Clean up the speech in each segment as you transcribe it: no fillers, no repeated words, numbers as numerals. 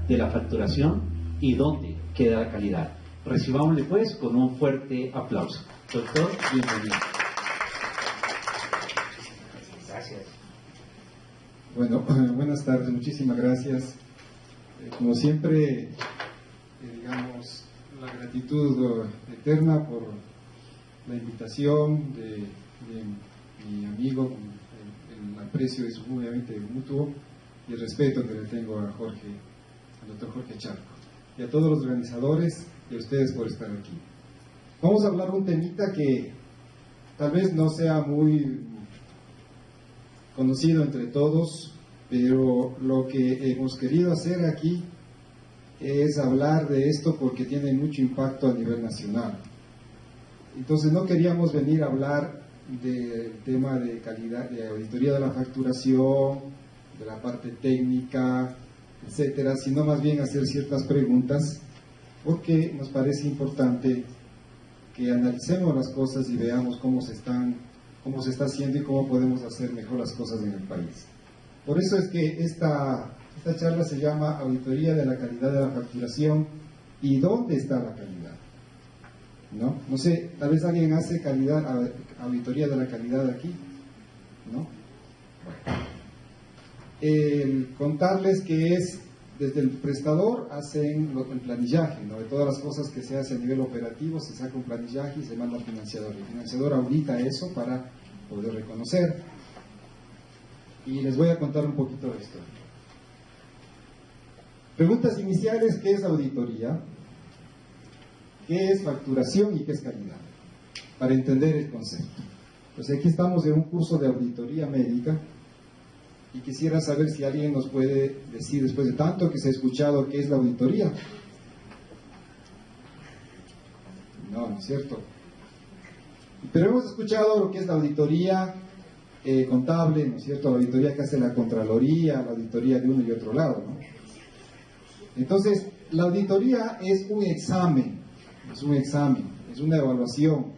de la facturación y dónde queda la calidad. Recibámosle pues con un fuerte aplauso. Doctor, bienvenido. Gracias. Bueno, buenas tardes, muchísimas gracias. Como siempre, digamos, la gratitud eterna por la invitación de mi amigo, el aprecio es obviamente mutuo y el respeto que le tengo a Jorge, al doctor Jorge Charco, y a todos los organizadores y a ustedes por estar aquí. Vamos a hablar de un temita que tal vez no sea muy conocido entre todos, pero lo que hemos querido hacer aquí es hablar de esto porque tiene mucho impacto a nivel nacional. Entonces no queríamos venir a hablar del tema de calidad, de auditoría de la facturación, de la parte técnica, etcétera, sino más bien hacer ciertas preguntas, porque nos parece importante que analicemos las cosas y veamos cómo se está haciendo y cómo podemos hacer mejor las cosas en el país. Por eso es que esta charla se llama Auditoría de la Calidad de la Facturación y ¿dónde está la calidad? No sé, tal vez alguien hace auditoría de la calidad aquí, ¿no? Bueno. Contarles que es desde el prestador hacen el planillaje, ¿no? De todas las cosas que se hace a nivel operativo se saca un planillaje y se manda al financiador. El financiador audita eso para poder reconocer. Y les voy a contar un poquito de esto. Preguntas iniciales: ¿qué es auditoría? ¿Qué es facturación y qué es calidad? Para entender el concepto. Pues aquí estamos en un curso de auditoría médica y quisiera saber si alguien nos puede decir, después de tanto que se ha escuchado, qué es la auditoría. No es cierto. Pero hemos escuchado lo que es la auditoría contable, ¿no es cierto? La auditoría que hace la Contraloría, la auditoría de uno y otro lado, ¿no? Entonces, la auditoría es un examen, es una evaluación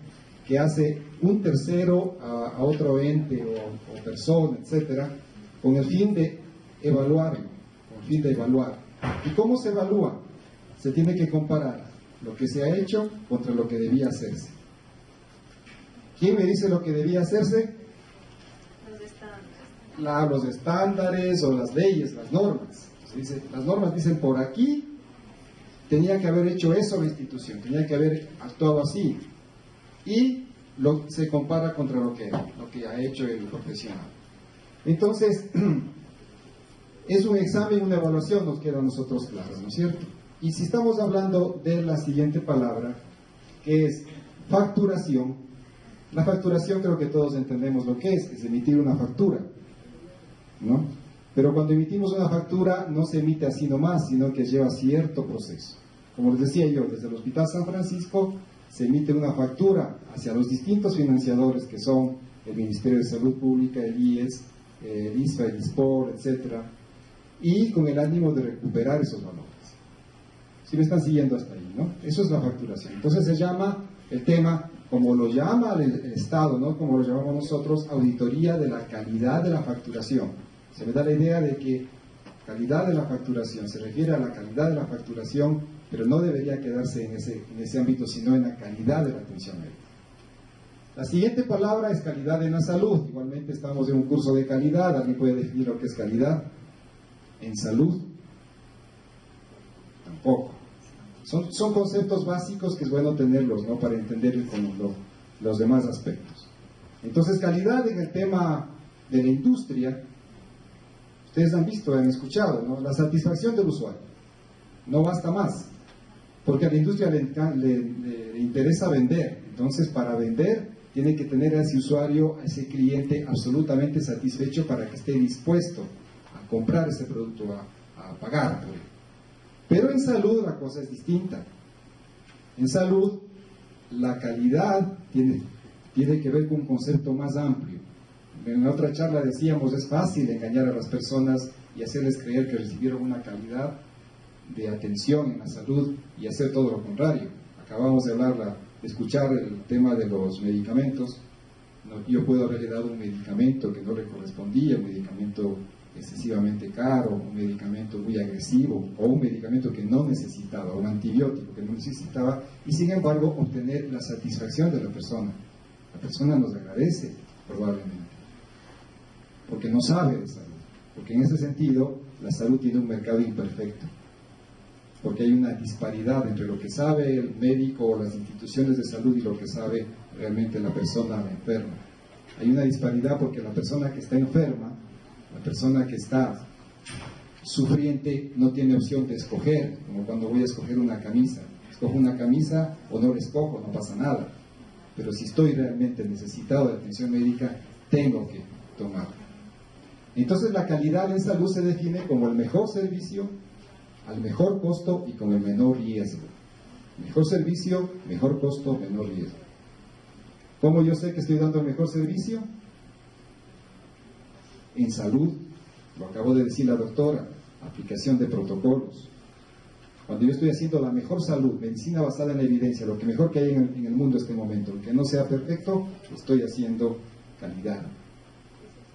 que hace un tercero a otro ente o persona, etcétera, con el fin de evaluarlo, ¿Y cómo se evalúa? Se tiene que comparar lo que se ha hecho contra lo que debía hacerse. ¿Quién me dice lo que debía hacerse? Los estándares o las leyes, las normas. Las normas dicen por aquí tenía que haber hecho eso la institución, tenía que haber actuado así, y se compara contra lo que ha hecho el profesional. Entonces, es un examen, una evaluación, nos queda a nosotros claro, ¿no es cierto? Y si estamos hablando de la siguiente palabra, que es facturación, la facturación creo que todos entendemos lo que es emitir una factura, ¿no? Pero cuando emitimos una factura no se emite así nomás, sino que lleva cierto proceso. Como les decía yo, desde el Hospital San Francisco se emite una factura hacia los distintos financiadores que son el Ministerio de Salud Pública, el IES, el ISFA, el ISPOR, etc. Y con el ánimo de recuperar esos valores. Si me están siguiendo hasta ahí, ¿no? Eso es la facturación. Entonces se llama el tema, como lo llama el Estado, ¿no? Como lo llamamos nosotros, auditoría de la calidad de la facturación. Se me da la idea de que calidad de la facturación se refiere a la calidad de la facturación, pero no debería quedarse en ese ámbito, sino en la calidad de la atención médica. La siguiente palabra es calidad en la salud. Igualmente estamos en un curso de calidad. ¿Alguien puede definir lo que es calidad en salud? Tampoco. Son conceptos básicos que es bueno tenerlos, ¿no? Para entender los demás aspectos. Entonces, calidad en el tema de la industria. Ustedes han visto, han escuchado, ¿no? La satisfacción del usuario. No basta más, porque a la industria le interesa vender. Entonces, para vender, tiene que tener a ese usuario, a ese cliente absolutamente satisfecho para que esté dispuesto a comprar ese producto, a pagar por él. Pero en salud la cosa es distinta. En salud, la calidad tiene que ver con un concepto más amplio. En la otra charla decíamos, es fácil engañar a las personas y hacerles creer que recibieron una calidad de atención en la salud y hacer todo lo contrario. Acabamos de escuchar el tema de los medicamentos. Yo puedo haberle dado un medicamento que no le correspondía, un medicamento excesivamente caro, un medicamento muy agresivo, o un medicamento que no necesitaba, un antibiótico que no necesitaba, y sin embargo obtener la satisfacción de la persona. La persona nos agradece, probablemente, porque no sabe de salud, porque en ese sentido la salud tiene un mercado imperfecto, porque hay una disparidad entre lo que sabe el médico o las instituciones de salud y lo que sabe realmente la persona enferma. Hay una disparidad porque la persona que está enferma, la persona que está sufriente, no tiene opción de escoger, como cuando voy a escoger una camisa. Escojo una camisa o no la escojo, no pasa nada. Pero si estoy realmente necesitado de atención médica, tengo que tomarla. Entonces la calidad en salud se define como el mejor servicio, al mejor costo y con el menor riesgo. Mejor servicio, mejor costo, menor riesgo. ¿Cómo yo sé que estoy dando el mejor servicio? En salud, lo acabó de decir la doctora, aplicación de protocolos. Cuando yo estoy haciendo la mejor salud, medicina basada en la evidencia, lo que mejor que hay en el mundo en este momento, aunque no sea perfecto, estoy haciendo calidad.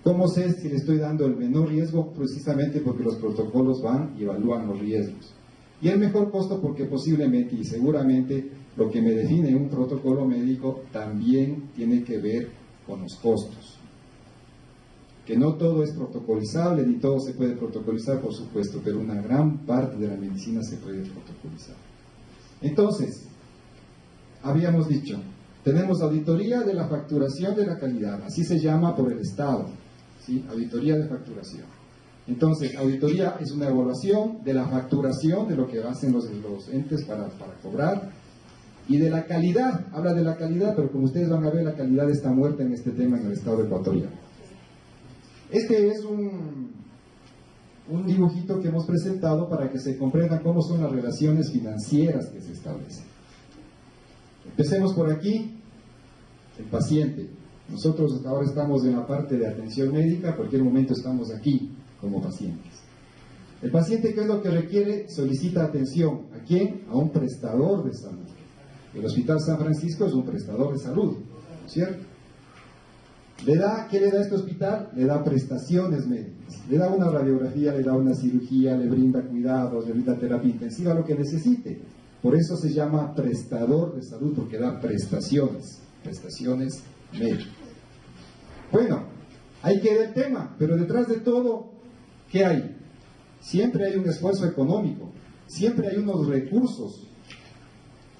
¿Cómo sé si le estoy dando el menor riesgo? Precisamente porque los protocolos van y evalúan los riesgos. Y el mejor costo porque posiblemente y seguramente lo que me define un protocolo médico también tiene que ver con los costos. Que no todo es protocolizable, ni todo se puede protocolizar, por supuesto, pero una gran parte de la medicina se puede protocolizar. Entonces, habíamos dicho, tenemos auditoría de la facturación de la calidad, así se llama por el Estado, ¿sí? Auditoría de facturación. Entonces, auditoría es una evaluación de la facturación, de lo que hacen los entes para cobrar, y de la calidad, habla de la calidad, pero como ustedes van a ver, la calidad está muerta en este tema en el Estado ecuatoriano. Este es un dibujito que hemos presentado para que se comprenda cómo son las relaciones financieras que se establecen. Empecemos por aquí, el paciente. Nosotros ahora estamos en la parte de atención médica, en cualquier momento estamos aquí como pacientes. El paciente, ¿qué es lo que requiere? Solicita atención. ¿A quién? A un prestador de salud. El Hospital San Francisco es un prestador de salud, ¿cierto? ¿Qué le da este hospital? Le da prestaciones médicas, le da una radiografía, le da una cirugía, le brinda cuidados, le brinda terapia intensiva, lo que necesite. Por eso se llama prestador de salud, porque da prestaciones médicas. Bueno, ahí queda el tema, pero detrás de todo, ¿qué hay? Siempre hay un esfuerzo económico, siempre hay unos recursos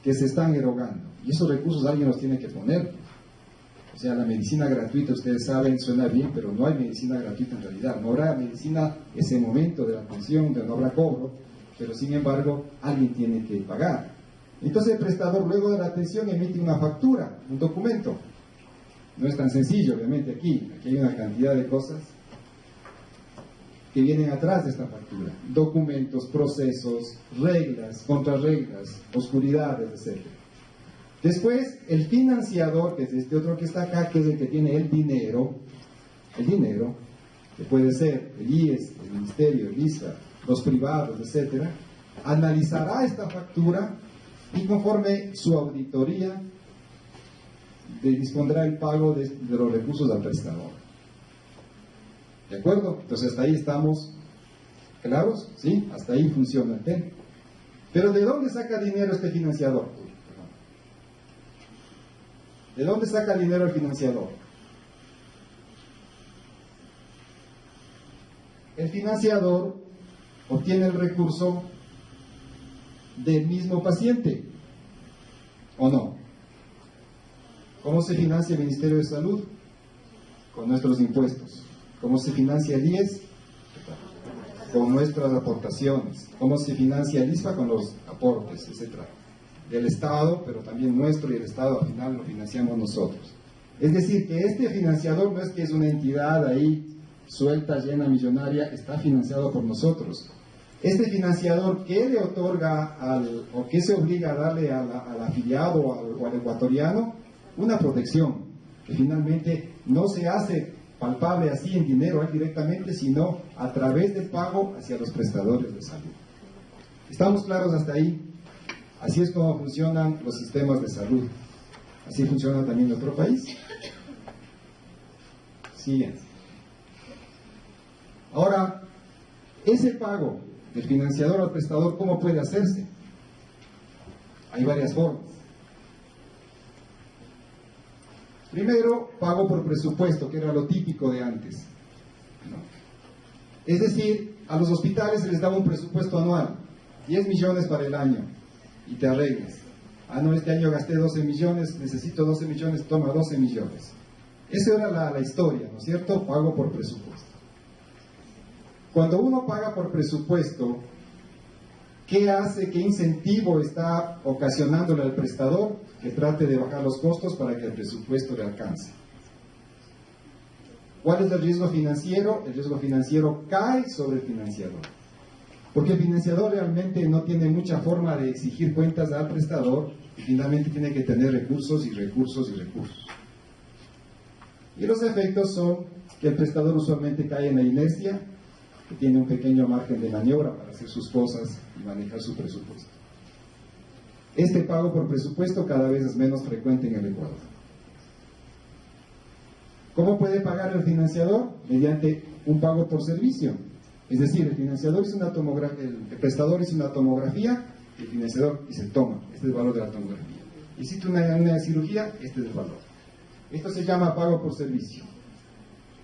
que se están erogando, y esos recursos alguien los tiene que poner. O sea, la medicina gratuita, ustedes saben, suena bien, pero no hay medicina gratuita en realidad. No habrá medicina ese momento de la atención, no habrá cobro, pero sin embargo, alguien tiene que pagar. Entonces el prestador luego de la atención emite una factura, un documento. No es tan sencillo, obviamente, aquí hay una cantidad de cosas que vienen atrás de esta factura. Documentos, procesos, reglas, contrarreglas, oscuridades, etc. Después, el financiador, que es este otro que está acá, que es el que tiene el dinero, que puede ser el IES, el Ministerio, el ISA, los privados, etc., analizará esta factura y conforme su auditoría dispondrá el pago de los recursos al prestador. ¿De acuerdo? Entonces hasta ahí estamos claros, ¿sí? Hasta ahí funciona el tema. Pero ¿de dónde saca dinero este financiador? ¿De dónde saca dinero el financiador? El financiador obtiene el recurso del mismo paciente, ¿o no? ¿Cómo se financia el Ministerio de Salud? Con nuestros impuestos. ¿Cómo se financia el IES? Con nuestras aportaciones. ¿Cómo se financia el ISPA? Con los aportes, etcétera, del Estado, pero también nuestro, y el Estado al final lo financiamos nosotros. Es decir, que este financiador no es que es una entidad ahí suelta, llena, millonaria, está financiado por nosotros. Este financiador, ¿qué le otorga o qué se obliga a darle al afiliado o al ecuatoriano? Una protección, que finalmente no se hace palpable así en dinero directamente, sino a través del pago hacia los prestadores de salud. ¿Estamos claros hasta ahí? Así es como funcionan los sistemas de salud. Así funciona también en otro país. Siguen. Ahora, ese pago del financiador al prestador, ¿cómo puede hacerse? Hay varias formas. Primero, pago por presupuesto, que era lo típico de antes, ¿no? Es decir, a los hospitales se les daba un presupuesto anual, 10 millones para el año, y te arreglas. Ah, no, este año gasté 12 millones, necesito 12 millones, toma 12 millones. Esa era la historia, ¿no es cierto? Pago por presupuesto. Cuando uno paga por presupuesto, ¿qué hace, qué incentivo está ocasionándole al prestador? Que trate de bajar los costos para que el presupuesto le alcance. ¿Cuál es el riesgo financiero? El riesgo financiero cae sobre el financiador. Porque el financiador realmente no tiene mucha forma de exigir cuentas al prestador y finalmente tiene que tener recursos y recursos y recursos. Y los efectos son que el prestador usualmente cae en la inercia, que tiene un pequeño margen de maniobra para hacer sus cosas y manejar su presupuesto. Este pago por presupuesto cada vez es menos frecuente en el Ecuador. ¿Cómo puede pagar el financiador? Mediante un pago por servicio. Es decir, el financiador hizo una tomografía, el prestador hizo una tomografía, y el financiador dice, toma, este es el valor de la tomografía. Hiciste una cirugía, este es el valor. Esto se llama pago por servicio.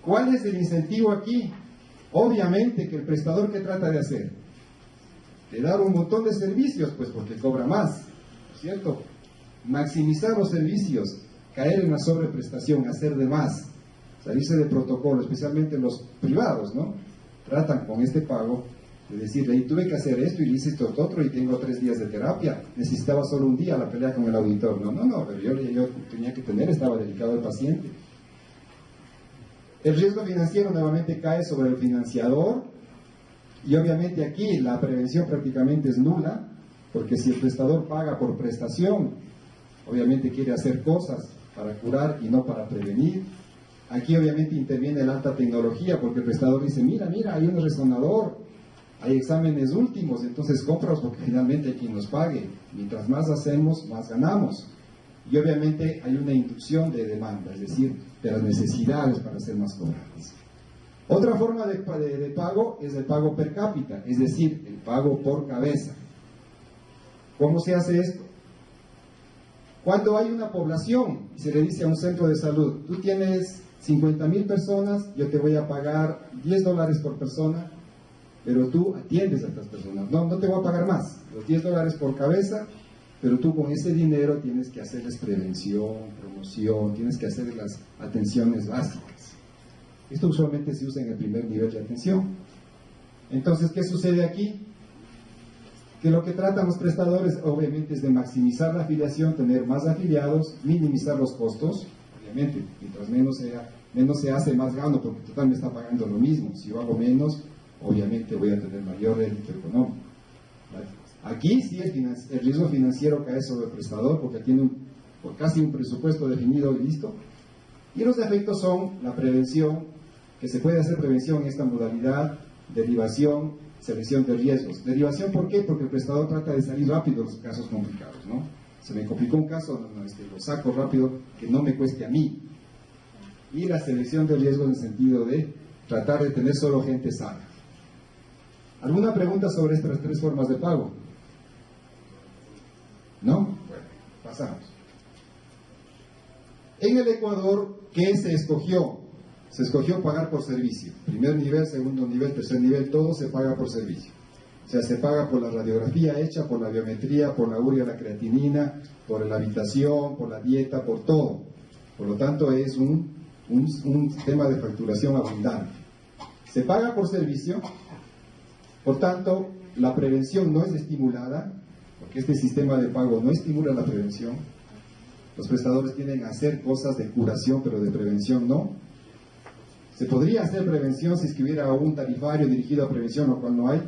¿Cuál es el incentivo aquí? Obviamente que el prestador, ¿qué trata de hacer? De dar un montón de servicios, pues porque cobra más, ¿no es cierto? Maximizar los servicios, caer en la sobreprestación, hacer de más, salirse de protocolo, especialmente los privados, ¿no? Tratan con este pago de decirle, y tuve que hacer esto y hice esto otro y tengo 3 días de terapia, necesitaba solo un día la pelea con el auditor. No, pero yo tenía que tener, estaba dedicado al paciente. El riesgo financiero nuevamente cae sobre el financiador y obviamente aquí la prevención prácticamente es nula, porque si el prestador paga por prestación, obviamente quiere hacer cosas para curar y no para prevenir. Aquí obviamente interviene la alta tecnología, porque el prestador dice, mira, hay un resonador, hay exámenes últimos, entonces cómpralos porque finalmente hay quien los pague. Mientras más hacemos, más ganamos. Y obviamente hay una inducción de demanda, es decir, de las necesidades para ser más cobrables. Otra forma de pago es el pago per cápita, es decir, el pago por cabeza. ¿Cómo se hace esto? Cuando hay una población y se le dice a un centro de salud, tú tienes 50,000 personas, yo te voy a pagar $10 por persona, pero tú atiendes a estas personas. No te voy a pagar más, los $10 por cabeza, pero tú con ese dinero tienes que hacerles prevención, promoción, tienes que hacer las atenciones básicas. Esto usualmente se usa en el primer nivel de atención. Entonces, ¿qué sucede aquí? Que lo que tratan los prestadores obviamente es de maximizar la afiliación, tener más afiliados, minimizar los costos. Obviamente, mientras menos se hace, más gano, porque total me está pagando lo mismo. Si yo hago menos, obviamente voy a tener mayor rédito económico. ¿Vale? Aquí sí el riesgo financiero cae sobre el prestador, porque tiene casi un presupuesto definido y listo. Y los efectos son la prevención, que se puede hacer prevención en esta modalidad, derivación, selección de riesgos. Derivación, ¿por qué? Porque el prestador trata de salir rápido de los casos complicados, ¿no? Se me complicó un caso, lo saco rápido, que no me cueste a mí. Y la selección de riesgos en el sentido de tratar de tener solo gente sana. ¿Alguna pregunta sobre estas 3 formas de pago? ¿No? Bueno, pasamos. En el Ecuador, ¿qué se escogió? Se escogió pagar por servicio. Primer nivel, segundo nivel, tercer nivel, todo se paga por servicio. O sea, se paga por la radiografía hecha, por la biometría, por la urea, la creatinina, por la habitación, por la dieta, por todo. Por lo tanto, es un tema de facturación abundante. Se paga por servicio, por tanto, la prevención no es estimulada, porque este sistema de pago no estimula la prevención. Los prestadores tienden a hacer cosas de curación, pero de prevención no. Se podría hacer prevención si es que hubiera un tarifario dirigido a prevención, lo cual no hay.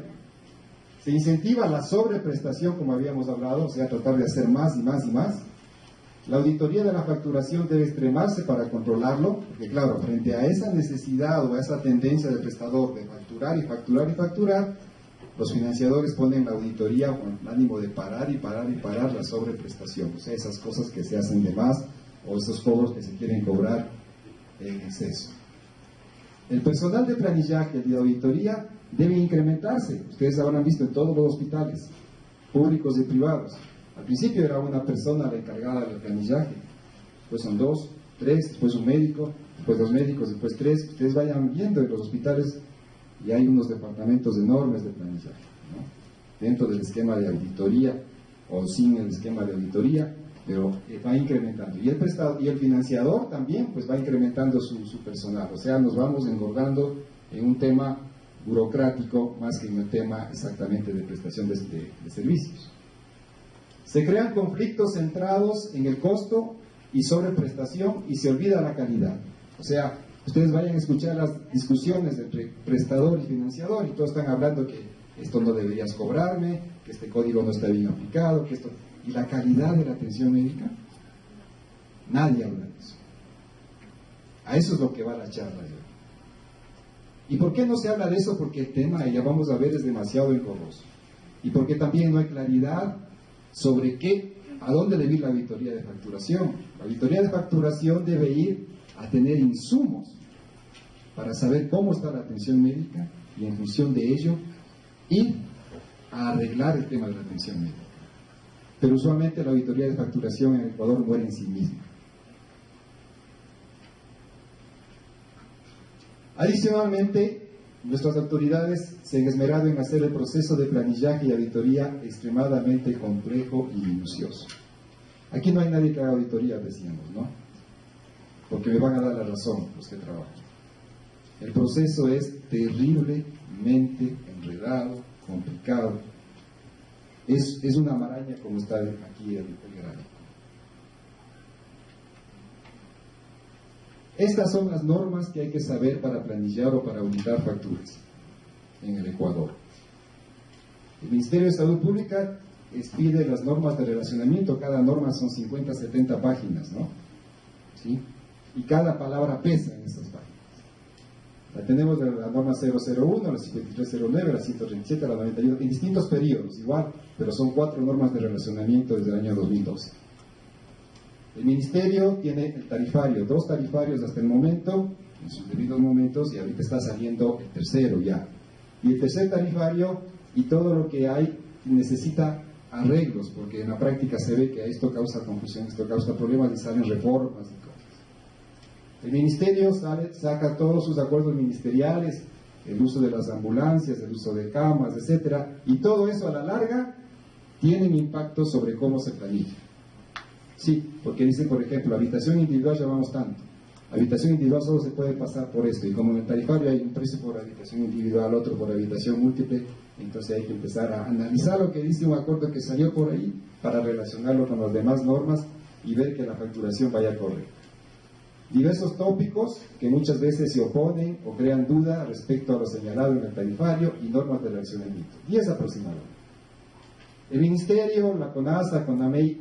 Se incentiva la sobreprestación, como habíamos hablado, o sea, tratar de hacer más y más y más. La auditoría de la facturación debe extremarse para controlarlo, porque claro, frente a esa necesidad o a esa tendencia del prestador de facturar y facturar y facturar, los financiadores ponen la auditoría con el ánimo de parar y parar y parar la sobreprestación, o sea, esas cosas que se hacen de más o esos cobros que se quieren cobrar en exceso. El personal de planillaje y de auditoría debe incrementarse. Ustedes habrán visto en todos los hospitales, públicos y privados. Al principio era una persona la encargada del planillaje, después son 2, 3, después un médico, después 2 médicos, después 3. Ustedes vayan viendo en los hospitales y hay unos departamentos enormes de planillaje, ¿no? Dentro del esquema de auditoría o sin el esquema de auditoría, pero va incrementando. Y el financiador también pues va incrementando su personal. O sea, nos vamos engordando en un tema burocrático más que en un tema exactamente de prestación de servicios. Se crean conflictos centrados en el costo y sobreprestación y se olvida la calidad. O sea, ustedes vayan a escuchar las discusiones entre prestador y financiador y todos están hablando que esto no deberías cobrarme, que este código no está bien aplicado, que esto... ¿Y la calidad de la atención médica? Nadie habla de eso. A eso es lo que va la charla de hoy. ¿Y por qué no se habla de eso? Porque el tema, ya vamos a ver, es demasiado engorroso. Y porque también no hay claridad sobre a dónde debe ir la auditoría de facturación. La auditoría de facturación debe ir a tener insumos para saber cómo está la atención médica y en función de ello ir a arreglar el tema de la atención médica. Pero usualmente la auditoría de facturación en Ecuador muere en sí misma. Adicionalmente, nuestras autoridades se han esmerado en hacer el proceso de planillaje y auditoría extremadamente complejo y minucioso. Aquí no hay nadie que haga auditoría, decíamos, ¿no? Porque me van a dar la razón los que trabajan. El proceso es terriblemente enredado, complicado. Es una maraña como está aquí el gráfico. Estas son las normas que hay que saber para planillar o para auditar facturas en el Ecuador. El Ministerio de Salud Pública expide las normas de relacionamiento. Cada norma son 50, 70 páginas, ¿no? ¿Sí? Y cada palabra pesa en esas páginas. La tenemos de la norma 001, la 5309, la 137, la 91, en distintos periodos, igual, pero son 4 normas de relacionamiento desde el año 2012. El Ministerio tiene el tarifario, 2 tarifarios hasta el momento, en sus debidos momentos, y ahorita está saliendo el tercero ya. Y el tercer tarifario y todo lo que hay necesita arreglos, porque en la práctica se ve que esto causa confusión, esto causa problemas y salen reformas y cosas. El Ministerio saca todos sus acuerdos ministeriales, el uso de las ambulancias, el uso de camas, etcétera, y todo eso a la larga tiene un impacto sobre cómo se planifica. Sí, porque dicen, por ejemplo, habitación individual llevamos tanto. Habitación individual solo se puede pasar por esto, y como en el tarifario hay un precio por habitación individual, otro por habitación múltiple, entonces hay que empezar a analizar lo que dice un acuerdo que salió por ahí para relacionarlo con las demás normas y ver que la facturación vaya correcta. Diversos tópicos que muchas veces se oponen o crean duda respecto a lo señalado en el tarifario y normas de relacionamiento. 10 aproximadamente. El Ministerio, la CONASA, CONAMEI,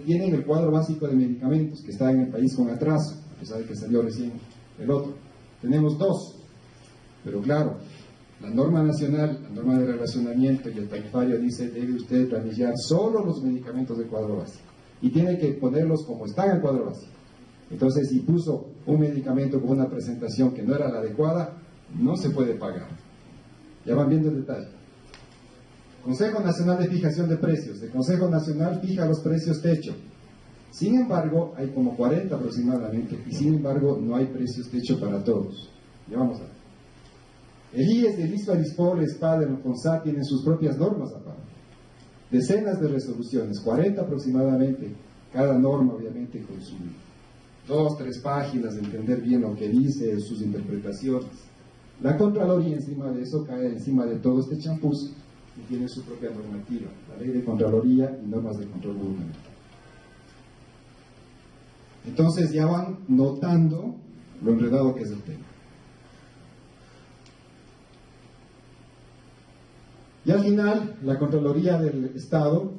tienen el cuadro básico de medicamentos que está en el país con atraso, a pesar de que salió recién el otro. Tenemos 2, pero claro, la norma nacional, la norma de relacionamiento y el tarifario dice debe usted planillar solo los medicamentos del cuadro básico y tiene que ponerlos como están en el cuadro básico. Entonces, si puso un medicamento con una presentación que no era la adecuada, no se puede pagar. Ya van viendo el detalle. Consejo Nacional de Fijación de Precios. El Consejo Nacional fija los precios techo. Sin embargo, hay como 40 aproximadamente, y sin embargo no hay precios techo para todos. Ya vamos a ver. El IES, el ISPA, el ISPOL, el SPAD, el FONSAT tienen sus propias normas aparte. Decenas de resoluciones, 40 aproximadamente, cada norma obviamente con sus 2, 3 páginas de entender bien lo que dice, sus interpretaciones. La Contraloría encima de eso cae encima de todo este champús y tiene su propia normativa, la Ley de Contraloría y normas de control gubernamental. Entonces ya van notando lo enredado que es el tema. Y al final, la Contraloría del Estado,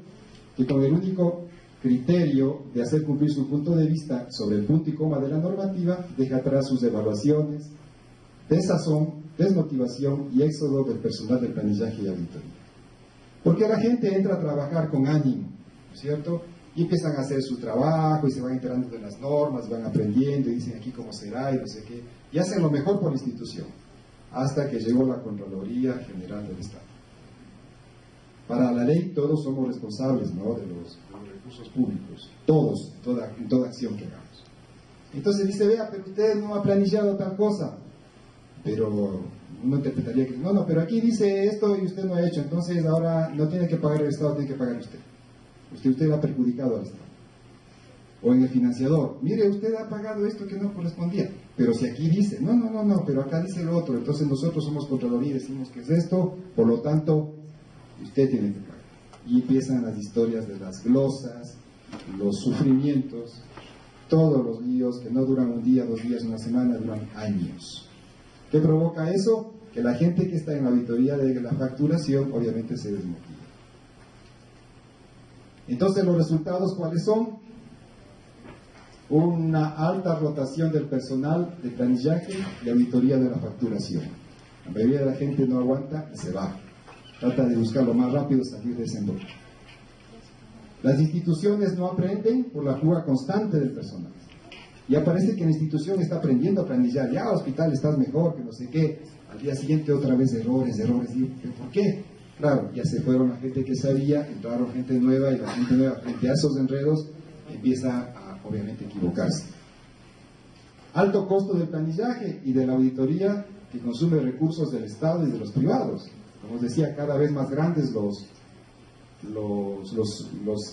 que con el único criterio de hacer cumplir su punto de vista sobre el punto y coma de la normativa, deja atrás sus evaluaciones, desazón, desmotivación y éxodo del personal de planillaje y auditoría. Porque la gente entra a trabajar con ánimo, ¿cierto? Y empiezan a hacer su trabajo y se van enterando de las normas, van aprendiendo y dicen aquí cómo será y no sé qué. Y hacen lo mejor por la institución, hasta que llegó la Contraloría General del Estado. Para la ley todos somos responsables, ¿no?, de los recursos públicos, todos, en toda acción que hagamos. Entonces dice, vea, pero usted no ha planillado tal cosa. Pero uno interpretaría que, no, pero aquí dice esto y usted no ha hecho, entonces ahora no tiene que pagar el Estado, tiene que pagar usted. Usted ha perjudicado al Estado. O en el financiador, mire, usted ha pagado esto que no correspondía. Pero si aquí dice, no, pero acá dice lo otro, entonces nosotros somos Contraloría y decimos que es esto, por lo tanto, usted tiene que pagar. Y empiezan las historias de las glosas, los sufrimientos, todos los líos que no duran un día, 2 días, una semana, duran años. ¿Qué provoca eso? Que la gente que está en la auditoría de la facturación obviamente se desmotiva. Entonces, ¿los resultados cuáles son? Una alta rotación del personal de planillaje y auditoría de la facturación. La mayoría de la gente no aguanta y se va. Trata de buscar lo más rápido salir de ese embrollo. Las instituciones no aprenden por la fuga constante del personal. Ya parece que la institución está aprendiendo a planillar. Ya, hospital, estás mejor, que no sé qué. Al día siguiente otra vez errores. ¿Pero por qué? Claro, ya se fueron la gente que sabía, entraron gente nueva y la gente nueva, frente a esos enredos, empieza a, obviamente, equivocarse. Alto costo del planillaje y de la auditoría que consume recursos del Estado y de los privados. Como os decía, cada vez más grandes los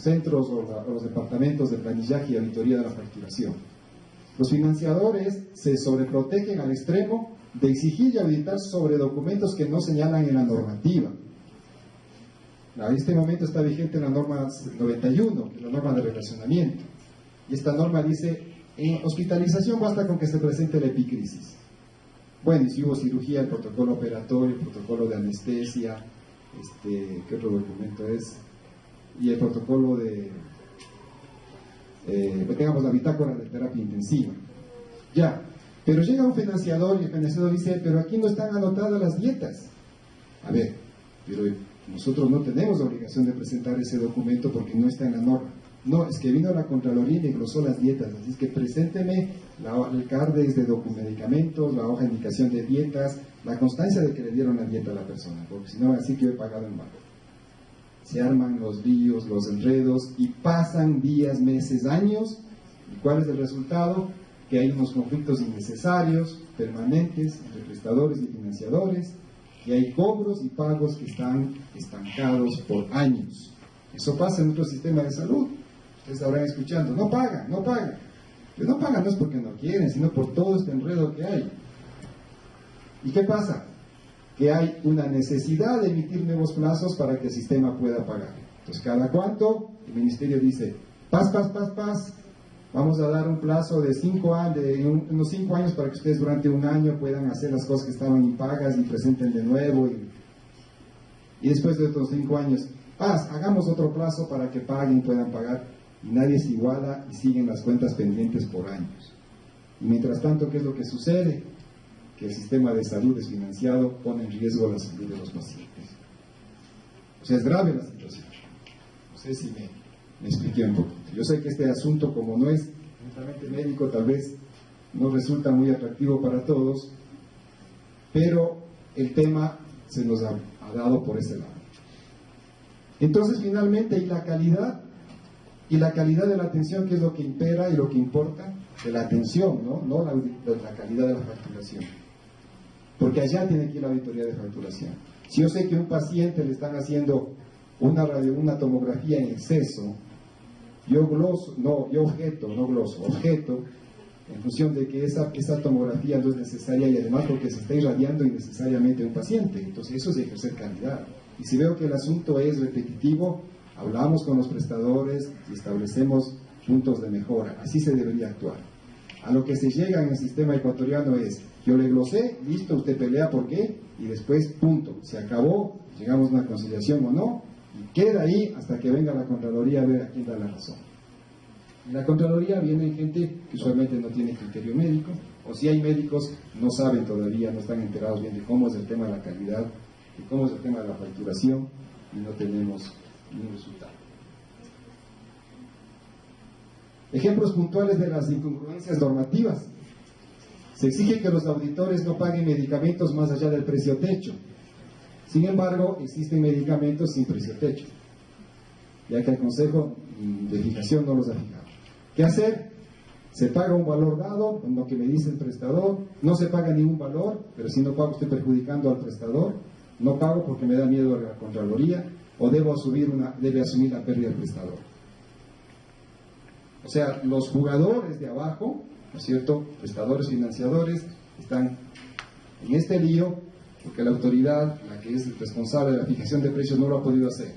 centros o los departamentos de planillaje y auditoría de la facturación. Los financiadores se sobreprotegen al extremo de exigir y auditar sobre documentos que no señalan en la normativa. En este momento está vigente la norma 91, que es la norma de relacionamiento. Y esta norma dice, en hospitalización basta con que se presente la epicrisis. Bueno, y si hubo cirugía, el protocolo operatorio, el protocolo de anestesia, ¿qué otro documento es? Y el protocolo de, tengamos la bitácora de terapia intensiva. Ya, pero llega un financiador y el financiador dice, pero aquí no están anotadas las dietas. A ver, pero nosotros no tenemos la obligación de presentar ese documento porque no está en la norma. No, es que vino la Contraloría y desglosó las dietas, así es que presénteme el CARDEX de medicamentos, la hoja de indicación de dietas, la constancia de que le dieron la dieta a la persona, porque si no, así que yo he pagado en banco. Se arman los líos, los enredos, y pasan días, meses, años, ¿y cuál es el resultado? Que hay unos conflictos innecesarios, permanentes, entre prestadores y financiadores, y hay cobros y pagos que están estancados por años. Eso pasa en nuestro sistema de salud. Ustedes estarán escuchando, no pagan. Pero no pagan no es porque no quieren, sino por todo este enredo que hay. ¿Y qué pasa? Que hay una necesidad de emitir nuevos plazos para que el sistema pueda pagar. Entonces, cada cuánto el ministerio dice, paz, vamos a dar un plazo de 5 años, unos 5 años para que ustedes durante un año puedan hacer las cosas que estaban impagas y presenten de nuevo. Y después de otros 5 años, paz, hagamos otro plazo para que paguen, puedan pagar. Y nadie se iguala y siguen las cuentas pendientes por años. Y mientras tanto, ¿qué es lo que sucede? Que el sistema de salud desfinanciado pone en riesgo la salud de los pacientes. O sea, es grave la situación. No sé si me expliqué un poquito. Yo sé que este asunto, como no es netamente médico, tal vez no resulta muy atractivo para todos, pero el tema se nos ha dado por ese lado. Entonces, finalmente, ¿y la calidad? Y la calidad de la atención, ¿qué es lo que impera y lo que importa? De la atención, no la calidad de la facturación. Porque allá tiene que ir la auditoría de facturación. Si yo sé que a un paciente le están haciendo una tomografía en exceso, yo objeto, en función de que esa tomografía no es necesaria y además porque se está irradiando innecesariamente a un paciente. Entonces eso es ejercer calidad. Y si veo que el asunto es repetitivo, hablamos con los prestadores y establecemos puntos de mejora. Así se debería actuar. A lo que se llega en el sistema ecuatoriano es, yo le glosé, listo, usted pelea por qué, y después, punto, se acabó, llegamos a una conciliación o no, y queda ahí hasta que venga la Contraloría a ver a quién da la razón. En la Contraloría viene gente que usualmente no tiene criterio médico, o si hay médicos, no saben todavía, no están enterados bien de cómo es el tema de la calidad, de cómo es el tema de la facturación, y no tenemos ningún resultado. Ejemplos puntuales de las incongruencias normativas. Se exige que los auditores no paguen medicamentos más allá del precio techo. Sin embargo, existen medicamentos sin precio techo, ya que el Consejo de Fijación no los ha fijado. ¿Qué hacer? Se paga un valor dado, lo que me dice el prestador, no se paga ningún valor, pero si no pago estoy perjudicando al prestador, no pago porque me da miedo a la Contraloría, o debe asumir la pérdida del prestador. O sea, los jugadores de abajo, ¿no es cierto?, prestadores, financiadores, están en este lío porque la autoridad, la que es responsable de la fijación de precios, no lo ha podido hacer.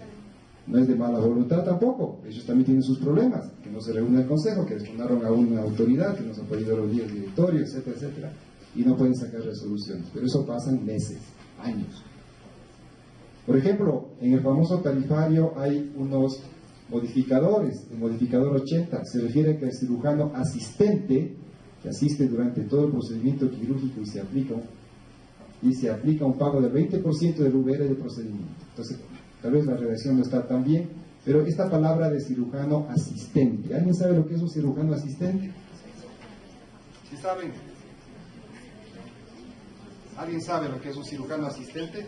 No es de mala voluntad tampoco, ellos también tienen sus problemas, que no se reúne el Consejo, que desfundaron a una autoridad, que no se ha podido reunir el directorio, etcétera, etcétera, y no pueden sacar resoluciones. Pero eso pasa en meses, años. Por ejemplo, en el famoso tarifario hay unos modificadores. El modificador 80 se refiere a que el cirujano asistente, que asiste durante todo el procedimiento quirúrgico y se aplica un pago del 20% del VR del procedimiento. Entonces, tal vez la redacción no está tan bien, pero esta palabra de cirujano asistente, ¿alguien sabe lo que es un cirujano asistente? ¿Sí saben? ¿Alguien sabe lo que es un cirujano asistente?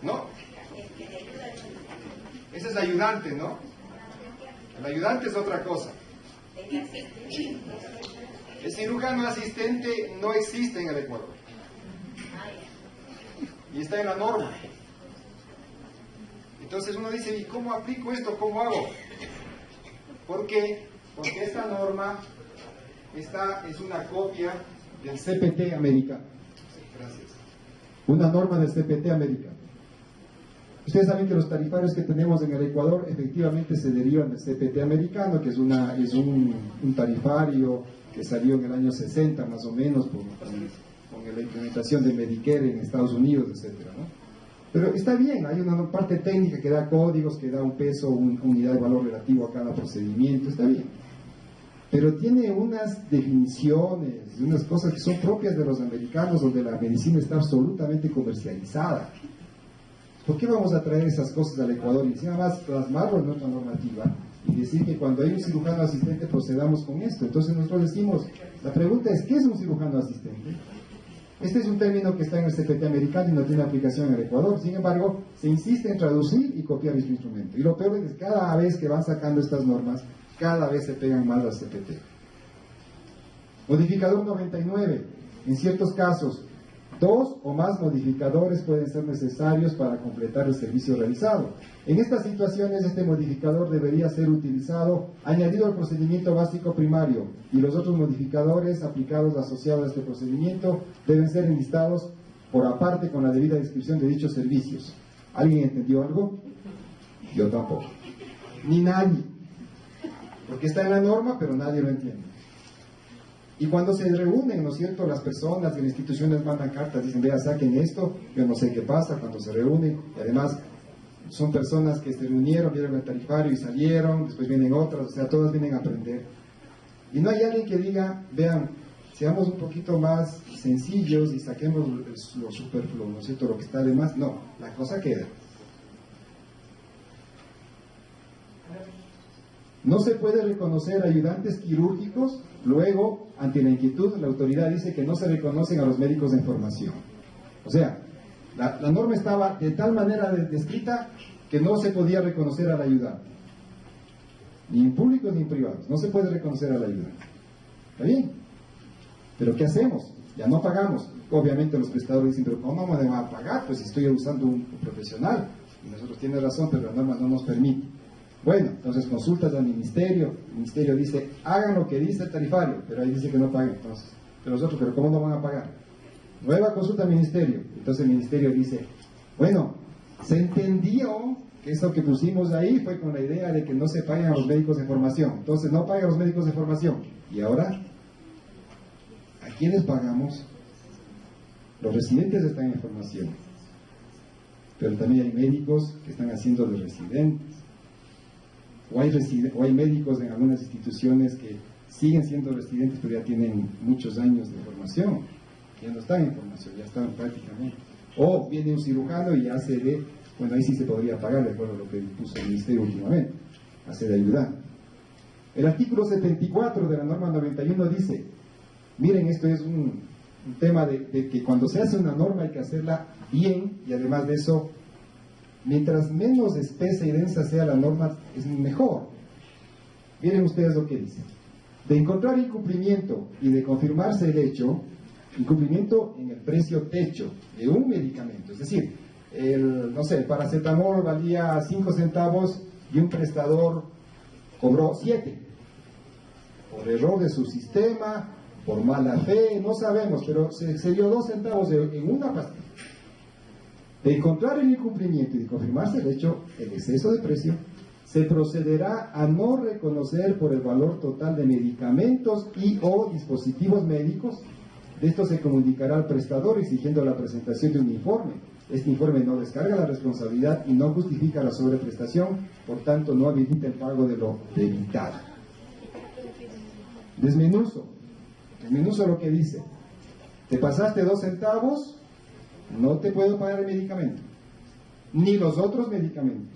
¿No? Ese es ayudante, ¿no? El ayudante es otra cosa. El cirujano asistente no existe en el Ecuador. Y está en la norma. Entonces uno dice, ¿y cómo aplico esto? ¿Cómo hago? ¿Por qué? Porque esta norma es una copia del CPT americano. Gracias. Una norma del CPT americano. Ustedes saben que los tarifarios que tenemos en el Ecuador efectivamente se derivan del CPT americano, que es un tarifario que salió en el año 60 más o menos con la implementación de Medicare en Estados Unidos, etcétera, ¿no? Pero está bien, hay una parte técnica que da códigos, que da un peso, una unidad de valor relativo a cada procedimiento, está bien. Pero tiene unas definiciones, unas cosas que son propias de los americanos, donde la medicina está absolutamente comercializada. ¿Por qué vamos a traer esas cosas al Ecuador y encima más plasmarlo en nuestra normativa y decir que cuando hay un cirujano asistente procedamos con esto? Entonces nosotros decimos, la pregunta es, ¿qué es un cirujano asistente? Este es un término que está en el CPT americano y no tiene aplicación en el Ecuador. Sin embargo, se insiste en traducir y copiar este instrumento. Y lo peor es que cada vez que van sacando estas normas, cada vez se pegan más al CPT. Modificador 99. En ciertos casos, 2 o más modificadores pueden ser necesarios para completar el servicio realizado. En estas situaciones, este modificador debería ser utilizado añadido al procedimiento básico primario y los otros modificadores aplicados asociados a este procedimiento deben ser enlistados por aparte con la debida descripción de dichos servicios. ¿Alguien entendió algo? Yo tampoco. Ni nadie. Porque está en la norma, pero nadie lo entiende. Y cuando se reúnen, ¿no es cierto?, las personas y las instituciones mandan cartas, dicen, vea, saquen esto, yo no sé qué pasa cuando se reúnen, y además son personas que se reunieron, vieron el tarifario y salieron, después vienen otras, o sea, todas vienen a aprender. Y no hay alguien que diga, vean, seamos un poquito más sencillos y saquemos lo superfluo, ¿no es cierto?, lo que está de más. No, la cosa queda. No se puede reconocer ayudantes quirúrgicos. Luego, ante la inquietud, la autoridad dice que no se reconocen a los médicos de formación. O sea, la norma estaba de tal manera descrita que no se podía reconocer al ayudante. Ni en públicos ni en privados. No se puede reconocer al ayudante. ¿Está bien? Pero ¿qué hacemos? Ya no pagamos. Obviamente los prestadores dicen, pero ¿cómo me van a pagar? Pues estoy usando un profesional. Y nosotros tiene razón, pero la norma no nos permite. Bueno, entonces consultas al ministerio, el ministerio dice, hagan lo que dice el tarifario, pero ahí dice que no paguen, entonces, pero nosotros, ¿pero cómo no van a pagar? Nueva consulta al ministerio, entonces el ministerio dice, bueno, se entendió que esto que pusimos ahí fue con la idea de que no se paguen a los médicos de formación, entonces no paguen a los médicos de formación, y ahora, ¿a quiénes pagamos? Los residentes están en formación, pero también hay médicos que están haciendo de residentes. O hay médicos en algunas instituciones que siguen siendo residentes pero ya tienen muchos años de formación, ya no están en formación, ya están prácticamente. O viene un cirujano y hace de Bueno, ahí sí se podría pagar de acuerdo a lo que puso el Ministerio últimamente, hacer ayuda. El artículo 74 de la norma 91 dice, miren, esto es un tema de que cuando se hace una norma hay que hacerla bien, y además de eso, mientras menos espesa y densa sea la norma, es mejor. Miren ustedes lo que dice. De encontrar incumplimiento y de confirmarse el hecho, incumplimiento en el precio techo de un medicamento, es decir, el paracetamol valía 5 centavos y un prestador cobró 7, por error de su sistema, por mala fe, no sabemos, pero se dio 2 centavos en una pastilla. De encontrar el incumplimiento y de confirmarse el hecho, el exceso de precio, se procederá a no reconocer por el valor total de medicamentos y o dispositivos médicos. De esto se comunicará al prestador exigiendo la presentación de un informe. Este informe no descarga la responsabilidad y no justifica la sobreprestación, por tanto no habilita el pago de lo debitado. Desmenuzo lo que dice. Te pasaste 2 centavos, no te puedo pagar el medicamento, ni los otros medicamentos,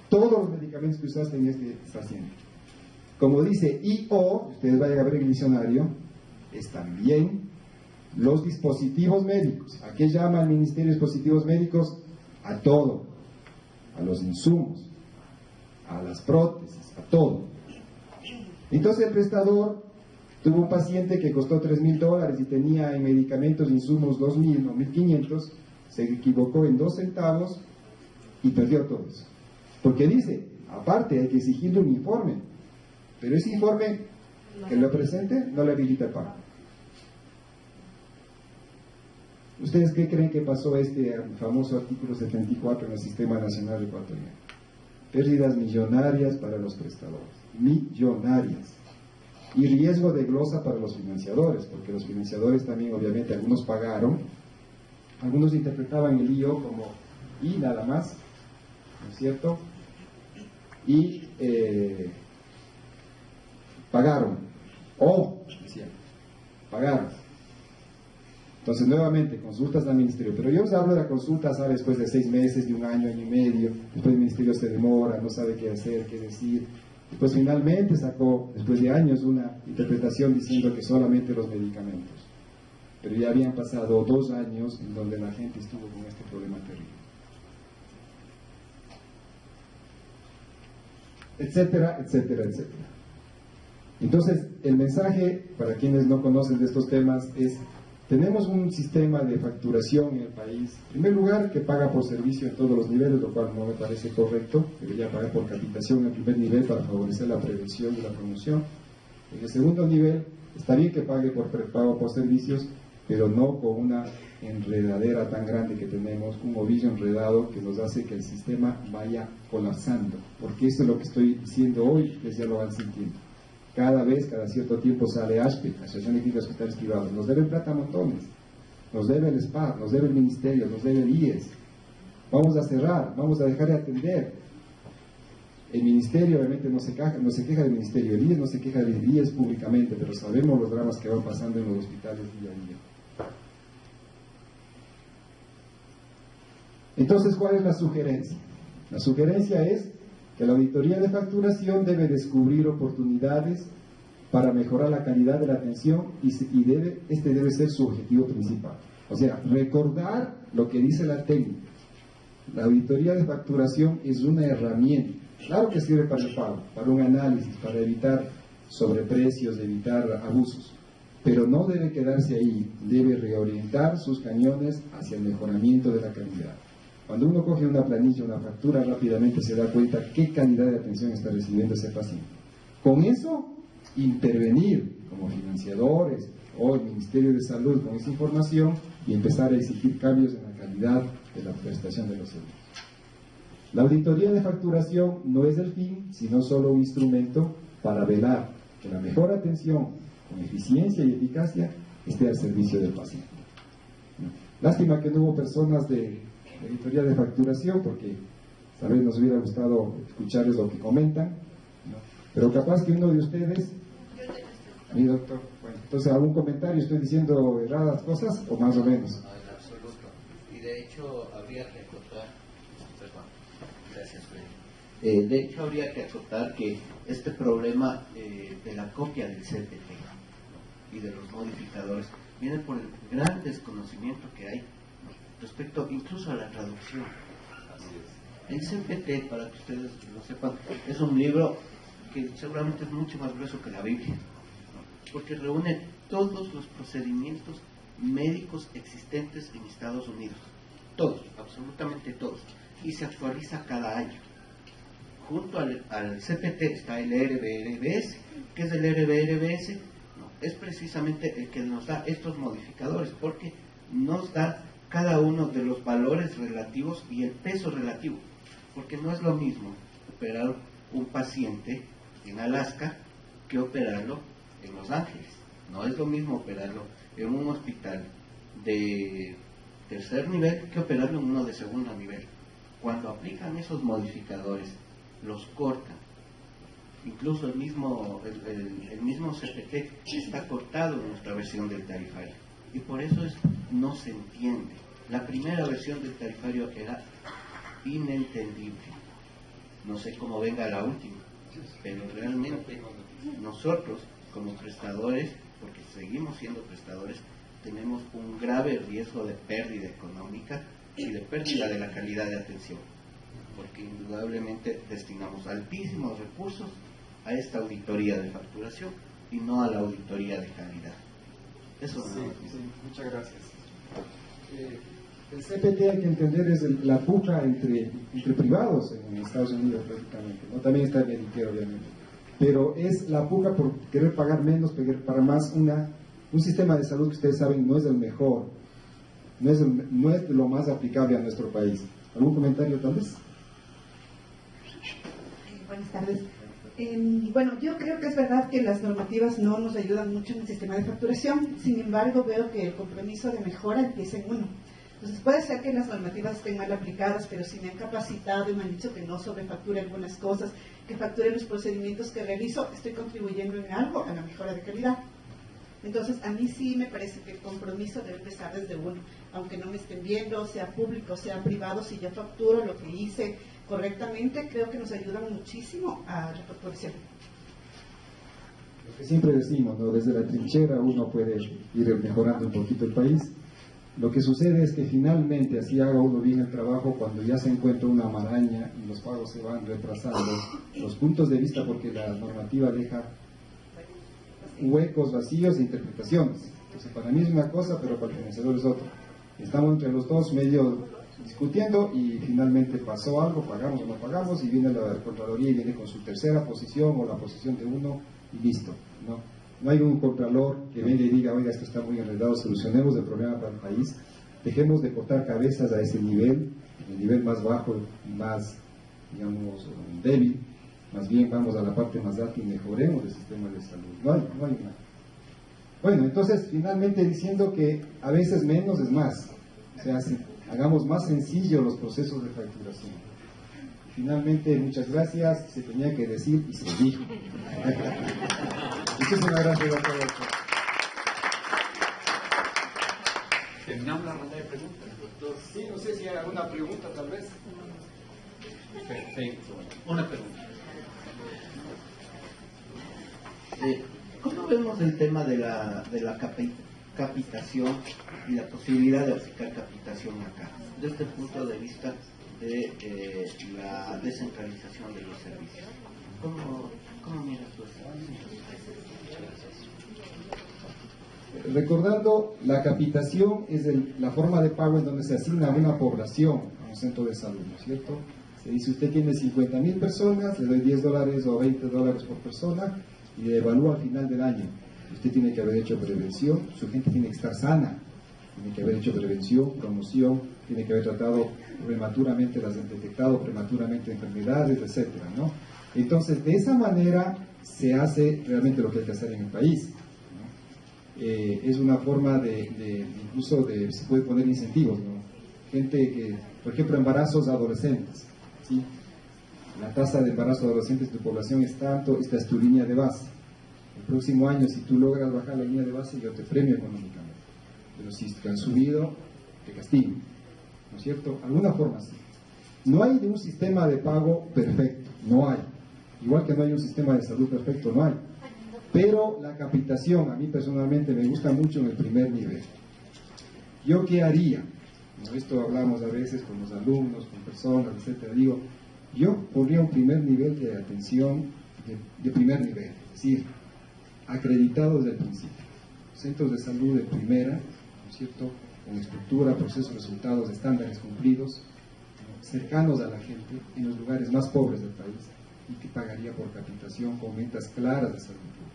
todos los medicamentos que usaste en este paciente. Como dice I.O., ustedes vayan a ver en el diccionario, es también los dispositivos médicos. ¿A qué llama el Ministerio de Dispositivos Médicos? A todo, a los insumos, a las prótesis, a todo. Entonces el prestador tuvo un paciente que costó $3,000 y tenía en medicamentos e insumos 2,000 o 1,500, se equivocó en 2 centavos y perdió todo eso. Porque dice, aparte hay que exigirle un informe, pero ese informe que lo presente no le habilita el pago. ¿Ustedes qué creen que pasó este famoso artículo 74 en el Sistema Nacional Ecuatoriano? Pérdidas millonarias para los prestadores, millonarias. Y riesgo de glosa para los financiadores, porque los financiadores también, obviamente, algunos pagaron, algunos interpretaban el IO como y nada más, ¿no es cierto? Y pagaron, decían, pagaron. Entonces, nuevamente, consultas al Ministerio, pero yo os hablo de la consulta, ¿sabe? Después de 6 meses, de 1 año, año y medio, después el Ministerio se demora, no sabe qué hacer, qué decir. Después finalmente sacó, después de años, una interpretación diciendo que solamente los medicamentos. Pero ya habían pasado 2 años en donde la gente estuvo con este problema terrible. Etcétera, etcétera, etcétera. Entonces, el mensaje, para quienes no conocen de estos temas, es: tenemos un sistema de facturación en el país, en primer lugar, que paga por servicio en todos los niveles, lo cual no me parece correcto. Debería pagar por capitación en el primer nivel para favorecer la prevención y la promoción. En el segundo nivel, está bien que pague por prepago por servicios, pero no con una enredadera tan grande que tenemos, un ovillo enredado que nos hace que el sistema vaya colapsando. Porque eso es lo que estoy diciendo hoy, ustedes ya lo van sintiendo. Cada cierto tiempo sale ASPE, Asociación de Clínicas Hospitales Privados, nos deben plata a montones, nos debe el SPA, nos debe el Ministerio, nos debe el IES. Vamos a cerrar, vamos a dejar de atender. El Ministerio obviamente no se queja del Ministerio, el IES no se queja del IES públicamente, pero sabemos los dramas que van pasando en los hospitales día a día. Entonces, ¿cuál es la sugerencia? La sugerencia es que la auditoría de facturación debe descubrir oportunidades para mejorar la calidad de la atención y este debe ser su objetivo principal. O sea, recordar lo que dice la técnica. La auditoría de facturación es una herramienta. Claro que sirve para el pago, para un análisis, para evitar sobreprecios, evitar abusos. Pero no debe quedarse ahí, debe reorientar sus cañones hacia el mejoramiento de la calidad. Cuando uno coge una planilla, una factura, rápidamente se da cuenta qué calidad de atención está recibiendo ese paciente. Con eso, intervenir como financiadores o el Ministerio de Salud con esa información y empezar a exigir cambios en la calidad de la prestación de los servicios. La auditoría de facturación no es el fin, sino solo un instrumento para velar que la mejor atención con eficiencia y eficacia esté al servicio del paciente. Lástima que no hubo personas de auditoría de facturación, porque tal vez nos hubiera gustado escucharles lo que comentan, ¿no? Pero capaz que uno de ustedes, mi doctor, bueno, entonces algún comentario, estoy diciendo erradas cosas o más o menos. No, en absoluto. Y de hecho habría que acotar, perdón, De hecho, habría que acotar que este problema de la copia del CPT y de los modificadores viene por el gran desconocimiento que hay, ¿no?, respecto incluso a la traducción. El CPT, para que ustedes lo sepan, es un libro que seguramente es mucho más grueso que la Biblia, ¿no?, porque reúne todos los procedimientos médicos existentes en Estados Unidos, todos, absolutamente todos, y se actualiza cada año. Junto al CPT está el RBRBS. ¿Qué es el RBRBS? No, es precisamente el que nos da estos modificadores, porque nos da cada uno de los valores relativos y el peso relativo, porque no es lo mismo operar un paciente en Alaska que operarlo en Los Ángeles. No es lo mismo operarlo en un hospital de tercer nivel que operarlo en uno de segundo nivel. Cuando aplican esos modificadores, los cortan. Incluso el mismo CPT está cortado en nuestra versión del tarifario. Y por eso no se entiende. La primera versión del tarifario era inentendible. No sé cómo venga la última, pero realmente nosotros, como prestadores, porque seguimos siendo prestadores, tenemos un grave riesgo de pérdida económica y de pérdida de la calidad de atención, porque indudablemente destinamos altísimos recursos a esta auditoría de facturación y no a la auditoría de calidad. Eso sí, no. Sí, muchas gracias. El CPT, hay que entender, es la puja entre privados en Estados Unidos prácticamente, ¿no? También está el Medicare, obviamente, pero es la puja por querer pagar menos, pagar más. Un sistema de salud que ustedes saben no es el mejor, no es lo más aplicable a nuestro país. ¿Algún comentario tal vez? Buenas tardes. Bueno, yo creo que es verdad que las normativas no nos ayudan mucho en el sistema de facturación. Sin embargo, veo que el compromiso de mejora empieza en uno. Entonces puede ser que las normativas estén mal aplicadas, pero si me han capacitado y me han dicho que no sobrefacture algunas cosas, que facture los procedimientos que realizo, estoy contribuyendo en algo a la mejora de calidad. Entonces, a mí sí me parece que el compromiso debe empezar desde uno, aunque no me estén viendo, sea público, sea privado. Si yo facturo lo que hice correctamente, creo que nos ayudan muchísimo a la facturación. Lo que siempre decimos, ¿no? Desde la trinchera uno puede ir mejorando un poquito el país. Lo que sucede es que finalmente, así haga uno bien el trabajo, cuando ya se encuentra una maraña y los pagos se van retrasando, los puntos de vista, porque la normativa deja huecos, vacíos e interpretaciones. Entonces, para mí es una cosa, pero para el conocedor es otra. Estamos entre los dos medio discutiendo y finalmente pasó algo, pagamos o no pagamos, y viene la Contraloría y viene con su tercera posición o la posición de uno y listo, ¿no? No hay un contralor que venga y diga, oiga, esto está muy enredado, solucionemos el problema para el país, dejemos de cortar cabezas a ese nivel, el nivel más bajo y más, digamos, débil. Más bien vamos a la parte más alta y mejoremos el sistema de salud. No hay nada. Bueno, entonces finalmente diciendo que a veces menos es más. O sea, hagamos más sencillos los procesos de facturación. Finalmente, muchas gracias. Se tenía que decir y se dijo. Muchísimas gracias a todos. Terminamos la ronda de preguntas, doctor. Sí, no sé si hay alguna pregunta tal vez. Perfecto. Una pregunta. ¿Cómo vemos el tema de la capitación y la posibilidad de aplicar capitación acá, desde el punto de vista de la descentralización de los servicios? ¿Cómo miras tú eso? Recordando, la capitación es la forma de pago en donde se asigna a una población a un centro de salud, ¿no es cierto? Se dice, usted tiene 50,000 personas, le doy $10 o $20 por persona y le evalúa al final del año. Usted tiene que haber hecho prevención, su gente tiene que estar sana, tiene que haber hecho prevención, promoción, tiene que haber tratado prematuramente, detectado prematuramente enfermedades, etcétera, ¿no? Entonces, de esa manera se hace realmente lo que hay que hacer en el país, ¿no? Es una forma incluso se puede poner incentivos, ¿no? Gente que, por ejemplo, embarazos adolescentes, ¿sí? La tasa de embarazo de adolescentes de tu población es tanto, esta es tu línea de base. El próximo año, si tú logras bajar la línea de base, yo te premio económicamente. Pero si te han subido, te castigo. ¿No es cierto? Alguna forma sí. No hay de un sistema de pago perfecto. No hay. Igual que no hay un sistema de salud perfecto, no hay. Pero la capacitación, a mí personalmente me gusta mucho en el primer nivel. ¿Yo qué haría? Como esto hablamos a veces con los alumnos, con personas, etcétera. Digo, yo pondría un primer nivel de atención de primer nivel, es decir, acreditados desde el principio. Centros de salud de primera, ¿no es cierto?, con estructura, procesos, resultados, estándares cumplidos, cercanos a la gente, en los lugares más pobres del país, y que pagaría por capacitación con metas claras de salud pública.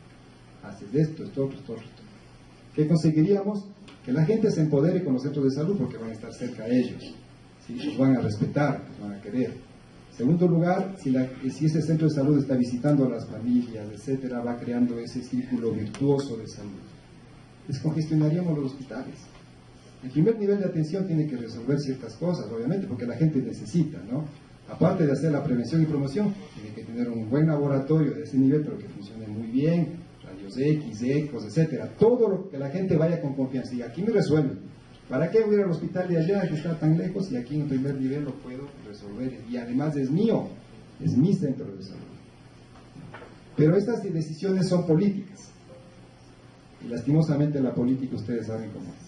Haces esto, esto, esto. ¿Qué conseguiríamos? Que la gente se empodere con los centros de salud porque van a estar cerca de ellos, ¿sí? Los van a respetar, los van a querer. Segundo lugar, si ese centro de salud está visitando a las familias, etcétera, va creando ese círculo virtuoso de salud. Descongestionaríamos los hospitales. El primer nivel de atención tiene que resolver ciertas cosas, obviamente, porque la gente necesita, ¿no? Aparte de hacer la prevención y promoción, tiene que tener un buen laboratorio de ese nivel, pero que funcione muy bien, rayos X, ecos, etcétera. Todo lo que la gente vaya con confianza. Y aquí me resuelven. ¿Para qué voy a ir al hospital de allá que está tan lejos y aquí en el primer nivel lo puedo resolver? Y además es mío, es mi centro de salud. Pero estas decisiones son políticas. Y lastimosamente la política ustedes saben cómo es.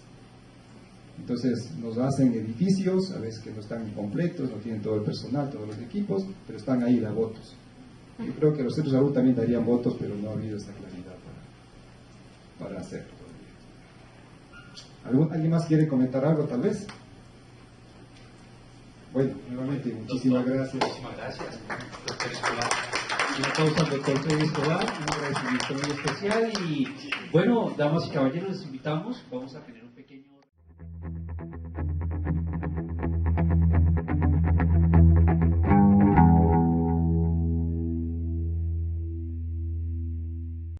Entonces nos hacen edificios, a veces que no están completos, no tienen todo el personal, todos los equipos, pero están ahí las votos. Yo creo que los centros de salud también darían votos, pero no ha habido esa claridad para hacerlo todavía. ¿Alguien más quiere comentar algo tal vez? Bueno, nuevamente muchísimas gracias. Muchísimas gracias, doctor Escobar. Una pausa al doctor Freddy Escobar, un agradecimiento muy especial y bueno, damas y caballeros, les invitamos, vamos a tener